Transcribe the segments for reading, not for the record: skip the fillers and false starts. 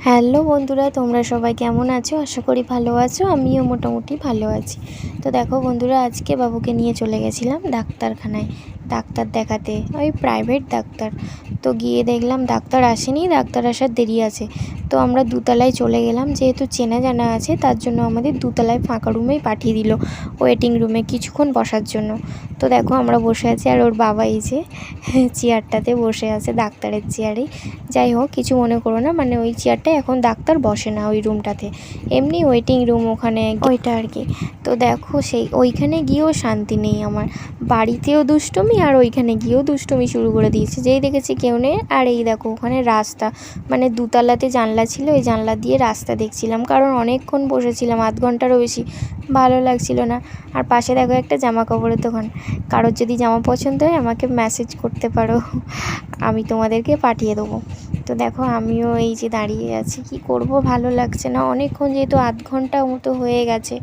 Hello বন্ধুরা, তোমরা সবাই কেমন আছো? আশা করি ভালো আছো। আমিও মোটামুটি ভালো আছি। তো দেখো বন্ধুরা, আজকে বাবুকে নিয়ে চলে গেছিলাম ডাক্তারখানায় ডাক্তার দেখাতে, ওই প্রাইভেট ডাক্তার। তো গিয়ে দেখলাম ডাক্তার আসেনি, ডাক্তার আসার দেরি আছে। তো আমরা দোতলায় চলে গেলাম, যেহেতু চেনা জানা আছে তার জন্য আমাদের দোতলায় ফাঁকা রুমেই পাঠিয়ে দিল, ওয়েটিং রুমে কিছুক্ষণ বসার জন্য। তো দেখো আমরা বসে আছি, আর ওর বাবা এই যে চেয়ারটাতে বসে আছে, ডাক্তারের চেয়ারেই। যাই হোক, কিছু মনে করো না, মানে ওই চেয়ারটায় এখন ডাক্তার বসে না ওই রুমটাতে, এমনি ওয়েটিং রুম ওখানে ওইটা আর কি। তো দেখো সেই ওইখানে গিয়েও শান্তি নেই আমার, বাড়িতেও দুষ্টুমি আর ওইখানে গিয়েও দুষ্টুমি শুরু করে দিয়েছে। যেই দেখেছি কেউ নেই, আর এই দেখো ওখানে রাস্তা, মানে দুতলাতে জানলা ছিল, ওই জানলা দিয়ে রাস্তা দেখছিলাম, কারণ অনেকক্ষণ বসেছিলাম, আধ ঘন্টারও বেশি, ভালো লাগছিল না। আর পাশে দেখো একটা জামা কাপড়ের দোকান, কারোর যদি জামা পছন্দ হয় আমাকে মেসেজ করতে পারো, আমি তোমাদেরকে পাঠিয়ে দেবো। তো দেখো আমিও এই যে দাঁড়িয়ে আছি, কি করব, ভালো লাগছে না অনেকক্ষণ, যেহেতু আধ ঘন্টা মতো হয়ে গেছে।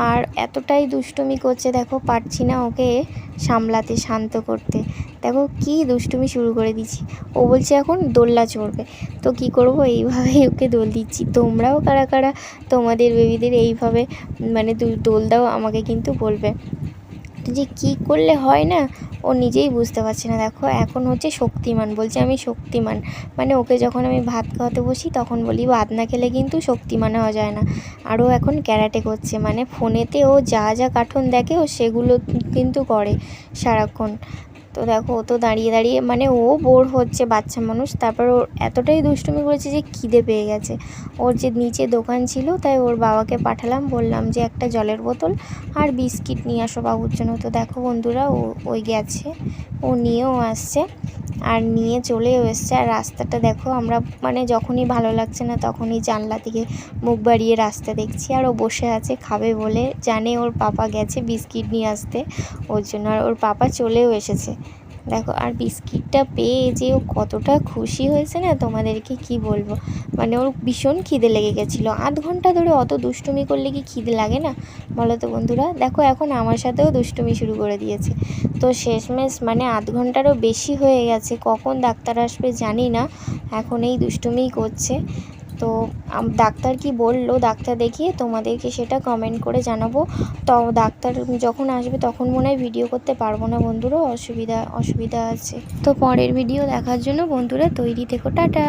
আর এতটাই দুষ্টুমি করছে, দেখো পারছি না ওকে সামলাতে, শান্ত করতে। দেখো কি দুষ্টুমি শুরু করে দিচ্ছি। ও বলছে এখন দোলনা চড়বে, তো কি করব, এইভাবেই ওকে দোল দিচ্ছি। তোমরাও কারা কারা তোমাদের বেবিদের এইভাবে মানে দোল দাও, আমাকে কিন্তু বলবে। যে কি করলে হয় না, ও নিজেই বুঝতে পারছে না। দেখো এখন হচ্ছে শক্তিমান, বলছে আমি শক্তিমান। মানে ওকে যখন আমি ভাত খাওয়াতে বসি তখন বলি ভাত না খেলে কিন্তু শক্তিমান হওয়া যায় না। আর ও এখন ক্যারাটে করছে, মানে ফোনেতে ও যা যা কার্টুন দেখে ও সেগুলো কিন্তু করে সারাক্ষণ। তো দেখো ও তো দাঁড়িয়ে দাঁড়িয়ে, মানে ও বোর হচ্ছে, বাচ্চা মানুষ। তারপর ওর এতটাই দুষ্টুমি করেছে যে খিদে পেয়ে গেছে। ওর যে নিচে দোকান ছিল, তাই ওর বাবাকে পাঠালাম, বললাম যে একটা জলের বোতল আর বিস্কিট নিয়ে আসো বাবুর জন্য। তো দেখো বন্ধুরা, ওই গেছে, ও নিয়েও আসছে, আর নিয়ে চলেও এসছে। আর রাস্তাটা দেখো, আমরা মানে যখনই ভালো লাগছে না তখনই জানলা থেকে মুখ বাড়িয়ে রাস্তা দেখছি। আর ও বসে আছে খাবে বলে, জানে ওর পাপা গেছে বিস্কিট নিয়ে আসতে, ওর জন্য। আর ওর পাপা চলেও এসেছে দেখো। আর বিস্কিটটা পেয়ে যে ও কতটা খুশি হয়েছে না, তোমাদেরকে কি বলবো। মানে ওর ভীষণ খিদে লেগে গেছিলো, আধ ঘন্টা ধরে অত দুষ্টুমি করলে কি খিদে লাগে না বলো তো বন্ধুরা। দেখো এখন আমার সাথেও দুষ্টুমি শুরু করে দিয়েছে। তো শেষমেশ মানে আধ ঘন্টারও বেশি হয়ে গেছে, কখন ডাক্তার আসবে জানি না, এখন এই দুষ্টুমিই করছে। তো ডাক্তার কি বললো, ডাক্তার দেখিয়ে তোমাদেরকে সেটা কমেন্ট করে জানাবো। তো ডাক্তার যখন আসবে তখন মনে হয় ভিডিও করতে পারবো না বন্ধুরা, অসুবিধা আছে। তো পরের ভিডিও দেখার জন্য বন্ধুরা তৈরি থেকো, টাটা।